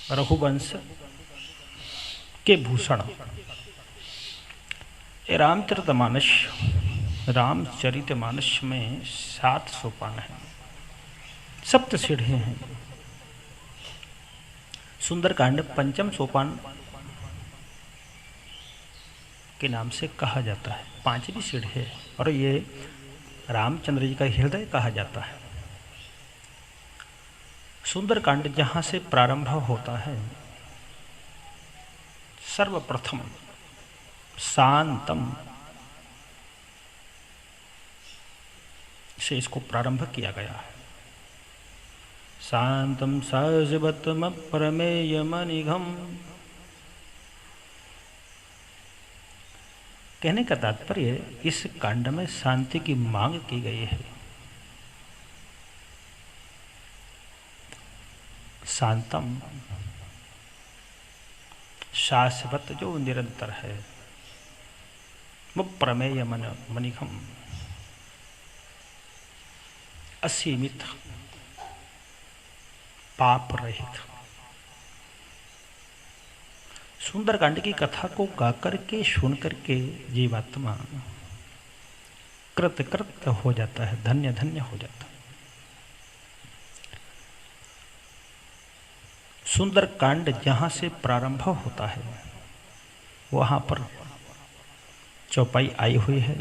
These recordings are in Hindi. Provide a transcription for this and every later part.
रघुवंश के भूषण। रामचरितमानस में 7 सोपान हैं, 7 सीढ़ियां हैं। सुंदरकांड पंचम सोपान के नाम से कहा जाता है, 5वीं सीढ़ी है और ये रामचंद्र जी का हृदय कहा जाता है। सुंदरकांड जहां से प्रारंभ होता है, सर्वप्रथम शांतम से इसको प्रारंभ किया गया है। शांतम सहजवतम प्रमेयमनिघम। कहने का तात्पर्य इस कांड में शांति की मांग की गई है। शांतम शाश्वत जो निरंतर है, वो प्रमेय मनिघम असीमित पाप रहित। सुंदरकांड की कथा को गा करके सुन करके जीवात्मा कृत हो जाता है, धन्य धन्य हो जाता है। सुंदरकांड जहां से प्रारंभ होता है वहां पर चौपाई आई हुई है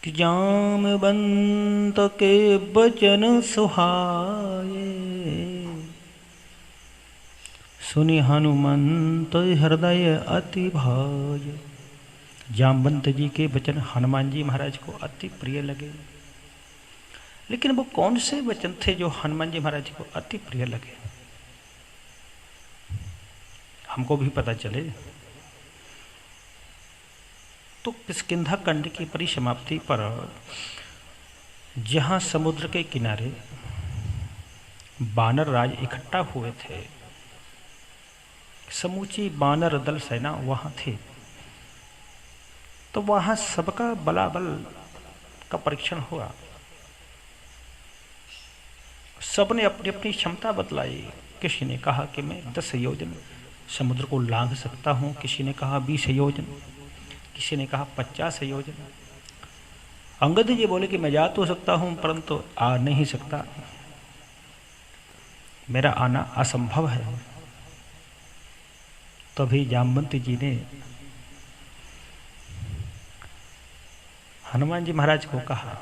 कि जामवंत के बचन सुहाए, सुनि हनुमंत हृदय अति भाय। जामवंत जी के वचन हनुमान जी महाराज को अति प्रिय लगे। लेकिन वो कौन से वचन थे जो हनुमान जी महाराज को अति प्रिय लगे? हमको भी पता चले तो किष्किंधा कांड की परिसमाप्ति पर जहां समुद्र के किनारे वानर राज इकट्ठा हुए थे, समूची वानर दल सेना वहां थी, तो वहां सबका बलाबल का परीक्षण हुआ। सबने अपनी अपनी क्षमता बतलाई। किसी ने कहा कि मैं 10 योजन समुद्र को लांघ सकता हूं, किसी ने कहा 20 योजन, किसी ने कहा 50 योजन। अंगद जी बोले कि मैं जा तो सकता हूं परंतु आ नहीं सकता, मेरा आना असंभव है। तभी जामवंत जी ने हनुमान जी महाराज को कहा।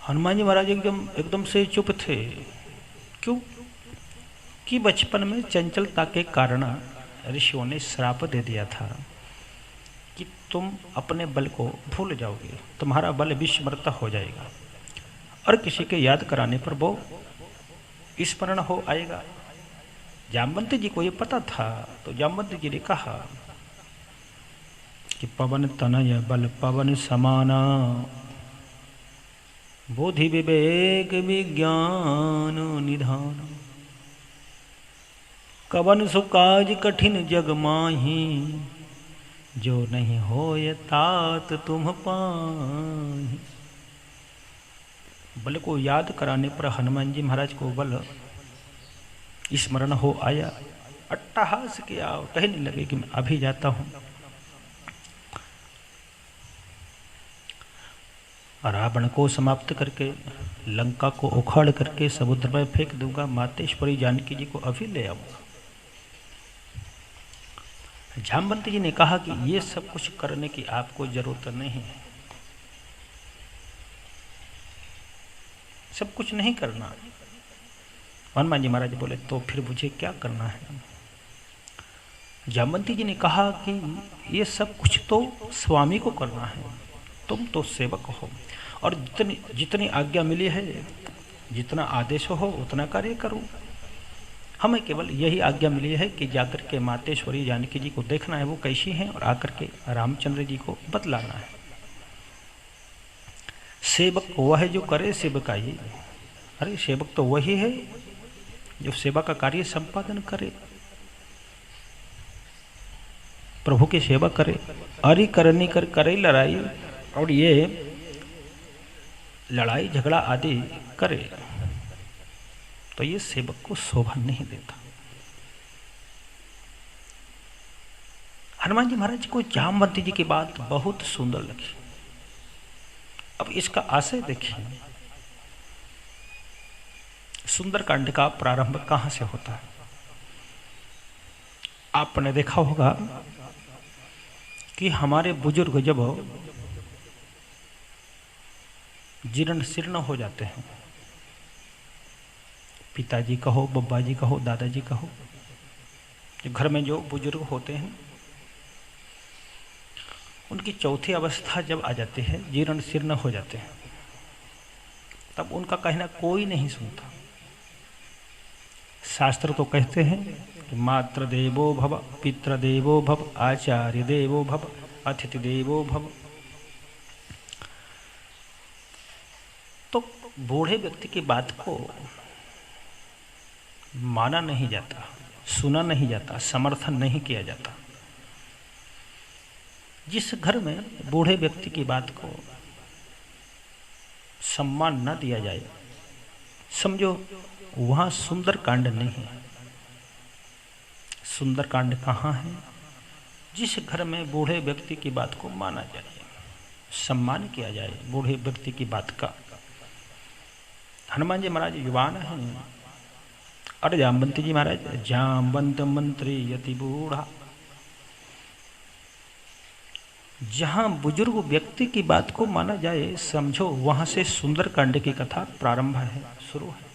हनुमान जी महाराज एकदम से चुप थे। क्यों? कि बचपन में चंचलता के कारण ऋषियों ने श्राप दे दिया था कि तुम अपने बल को भूल जाओगे, तुम्हारा बल विस्मृत हो जाएगा और किसी के याद कराने पर वो स्मरण हो आएगा। जामवंत जी को ये पता था, तो जामवंत जी ने कहा कि पवन तनय बल पवन समाना, बुद्धि विवेक विज्ञान निधान। कवन सुकाज कठिन जग माही, जो नहीं होय तात तुम पाही। बल को याद कराने पर हनुमान जी महाराज को बल स्मरण हो आया। अट्टहास किया, कहने लगे कि मैं अभी जाता हूं। रावण को समाप्त करके, लंका को उखाड़ करके समुद्र में फेंक दूंगा, मातेश्वरी जानकी जी को अभी ले आऊंगा। जामवंत जी ने कहा कि ये सब कुछ करने की आपको जरूरत नहीं है, सब कुछ नहीं करना। हनुमान जी महाराज बोले तो फिर मुझे क्या करना है? जामवंती जी ने कहा कि ये सब कुछ तो स्वामी को करना है, तुम तो सेवक हो और जितनी आज्ञा मिली है, जितना आदेश हो उतना कार्य करो। हमें केवल यही आज्ञा मिली है कि जाकर के मातेश्वरी जानकी जी को देखना है वो कैसी हैं और आकर के रामचंद्र जी को बतलाना है। सेवक वह है जो करे सेवकाई। अरे सेवक तो वही है जो सेवा का कार्य संपादन करे, प्रभु की सेवा करे। अरे करनी कर करे लड़ाई, और ये लड़ाई झगड़ा आदि करे तो ये सेवक को शोभा नहीं देता। हनुमान जी महाराज को जामवंती जी की बात बहुत सुंदर लगी। अब इसका आशय देखिए, सुंदरकांड का प्रारंभ कहां से होता है? आपने देखा होगा कि हमारे बुजुर्ग जब जीर्ण शीर्ण हो जाते हैं, पिताजी कहो, बब्बा जी कहो, दादाजी कहो, घर में जो बुजुर्ग होते हैं, उनकी चौथी अवस्था जब आ जाती है, जीर्ण शीर्ण हो जाते हैं, तब उनका कहना कोई नहीं सुनता। शास्त्र तो कहते हैं कि मातृ देवो भव, पितृ देवो भव, आचार्य देवो भव, अतिथि देवो भव। तो बूढ़े व्यक्ति की बात को माना नहीं जाता, सुना नहीं जाता, समर्थन नहीं किया जाता। जिस घर में बूढ़े व्यक्ति की बात को सम्मान न दिया जाए, समझो वहां सुंदरकांड नहीं है। सुंदरकांड कहाँ है? जिस घर में बूढ़े व्यक्ति की बात को माना जाए, सम्मान किया जाए बूढ़े व्यक्ति की बात का। हनुमान जी महाराज युवान हैं। अरे जामवंती जी महाराज, जामवंत मंत्री यति बूढ़ा, जहां बुजुर्ग व्यक्ति की बात को माना जाए, समझो वहां से सुंदरकांड की कथा प्रारंभ है, शुरू है।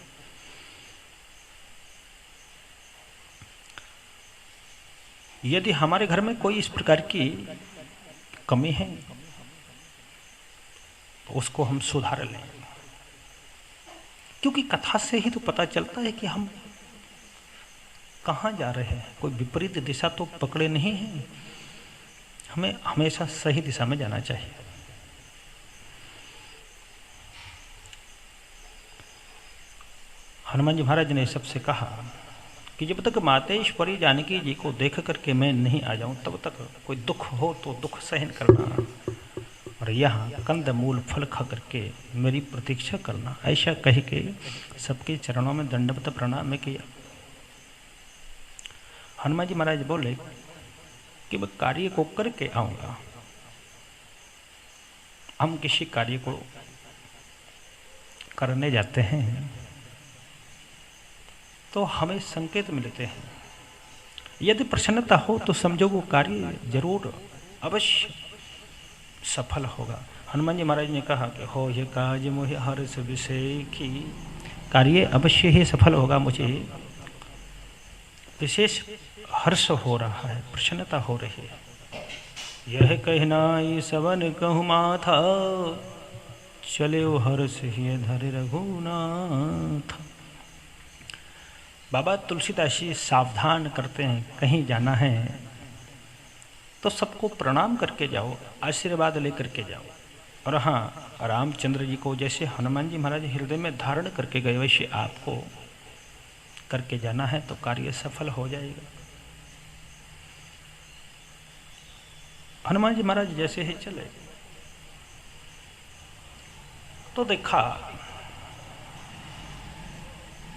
यदि हमारे घर में कोई इस प्रकार की कमी है तो उसको हम सुधार लें, क्योंकि कथा से ही तो पता चलता है कि हम कहाँ जा रहे हैं। कोई विपरीत दिशा तो पकड़े नहीं है, हमें हमेशा सही दिशा में जाना चाहिए। हनुमान जी महाराज ने सबसे कहा कि जब तक मातेश्वरी जानकी जी को देख करके मैं नहीं आ जाऊं, तब तक कोई दुख हो तो दुख सहन करना, और यहाँ कंद मूल फल खा करके मेरी प्रतीक्षा करना। ऐसा कह के सबके चरणों में दंडवत प्रणाम किया। हनुमान जी महाराज बोले कि मैं कार्य को करके आऊंगा। हम किसी कार्य को करने जाते हैं तो हमें संकेत मिलते हैं। यदि प्रसन्नता हो तो समझो वो कार्य जरूर अवश्य सफल होगा। हनुमान जी महाराज ने कहा कि हो ये काज मोहे हर्ष विषय की, कार्य अवश्य ही सफल होगा। मुझे विशेष हर्ष हो रहा है, प्रसन्नता हो रही है। यह कहना ये सवन कहूँ माथा, चले वो हर्ष ही धरे रघुनाथ। बाबा तुलसीदास जी सावधान करते हैं, कहीं जाना है तो सबको प्रणाम करके जाओ, आशीर्वाद लेकर के जाओ। और हाँ, रामचंद्र जी को जैसे हनुमान जी महाराज हृदय में धारण करके गए, वैसे आपको करके जाना है तो कार्य सफल हो जाएगा। हनुमान जी महाराज जैसे ही चले तो देखा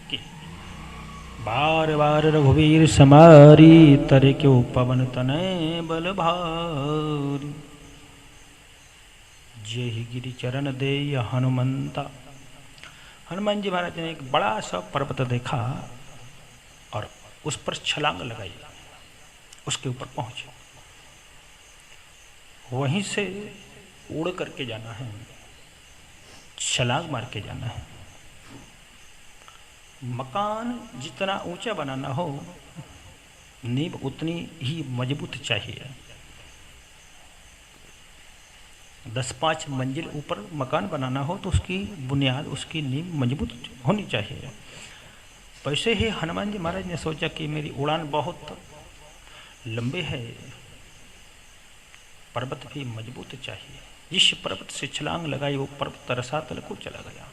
कि बार बार रघुवीर समारी, तरे क्यों पवन तनय बल भारी। जेहि गिरि चरण दे हनुमंता। हनुमान जी महाराज ने एक बड़ा सा पर्वत देखा और उस पर छलांग लगाई, उसके ऊपर पहुंचे। वहीं से उड़ करके जाना है, छलांग मार के जाना है। मकान जितना ऊंचा बनाना हो, नींव उतनी ही मजबूत चाहिए। 10-5 मंजिल ऊपर मकान बनाना हो तो उसकी बुनियाद, उसकी नींव मजबूत होनी चाहिए। वैसे ही हनुमान जी महाराज ने सोचा कि मेरी उड़ान बहुत लंबे है, पर्वत भी मजबूत चाहिए। जिस पर्वत से छलांग लगाई वो पर्वत रसातल को चला गया।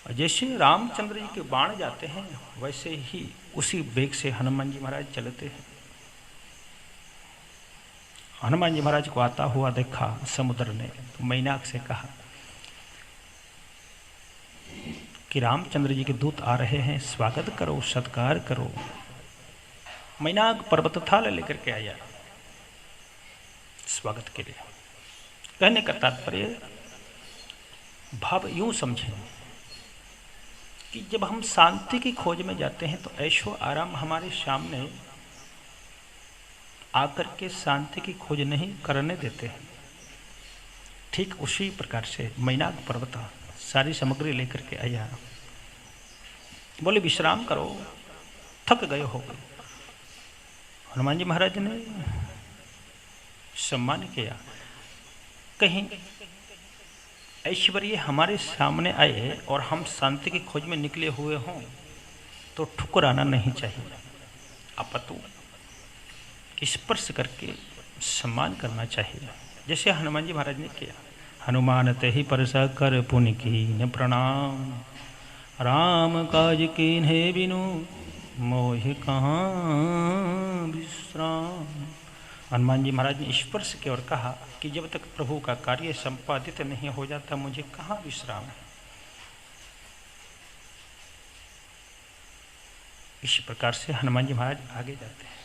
जैसे रामचंद्र जी के बाण जाते हैं, वैसे ही उसी वेग से हनुमान जी महाराज चलते हैं। हनुमान जी महाराज को आता हुआ देखा समुद्र ने, तो मैनाक से कहा कि रामचंद्र जी के दूत आ रहे हैं, स्वागत करो, सत्कार करो। मैनाक पर्वत थाल लेकर के आया स्वागत के लिए। कहने का तात्पर्य भाव यूं समझें कि जब हम शांति की खोज में जाते हैं तो ऐशो आराम हमारे सामने आकर के शांति की खोज नहीं करने देते हैं। ठीक उसी प्रकार से मैनाक पर्वत सारी सामग्री लेकर के आया, बोले विश्राम करो, थक गए हो। हनुमान जी महाराज ने सम्मान किया। कहीं ऐश्वर्य हमारे सामने आए और हम शांति की खोज में निकले हुए हों तो ठुकराना नहीं चाहिए, अपितु स्पर्श करके सम्मान करना चाहिए, जैसे हनुमान जी महाराज ने किया। हनुमान ते ही परसा कर पुनि कीन प्रणाम, राम काज कीन्हे बिनु मोहि कहाँ विश्राम। हनुमान जी महाराज ने स्पर्श किया और कहा कि जब तक प्रभु का कार्य संपादित नहीं हो जाता मुझे कहाँ विश्राम है। इस प्रकार से हनुमान जी महाराज आगे जाते हैं।